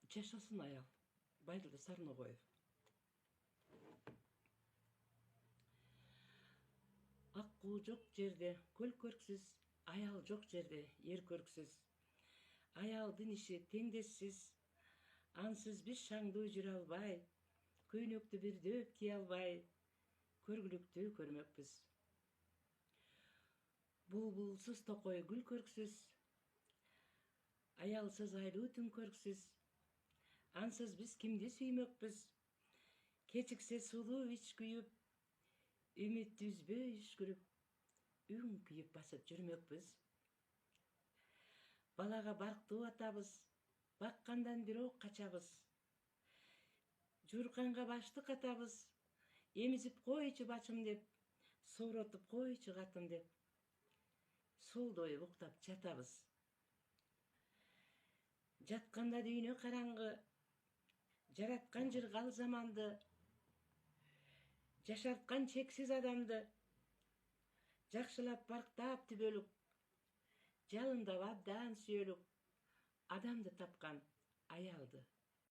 Жашасын аял. Байдылы Сарногоев. Аккуу жок жерде көл көрксүз, аял жок жерде ер көрксүз. Аялдын иши теңдессиз, ансыз биз шаңдуу жүрө албай, көйнөктү бир дөп кие албай, көргүлүктү көрмөкпүз. Булбулсуз токой гүл көрксүз, аялсыз айлуу түн көрксүз. Ансыз биз кимди сүймөкпүз? Кечиксе сулуу ич күйүп, үмүттү үзбөй үшкүрүп, үн күйүп басып жүрмөкпүз. Балага барктуу атабыз, баккандан бирок качабыз. Жуурканга баштык атабыз, эмизип койчу бачым деп, сооротуп койчу катым деп, сулдоюп уктап жатабыз. Жатканда дүйнө караңгы, жараткан жыргал заманды, жашарткан чексиз адамды, жакшылап барктап түбөлүк, жалындап абдан сүйөлүк, адамды тапкан аялды.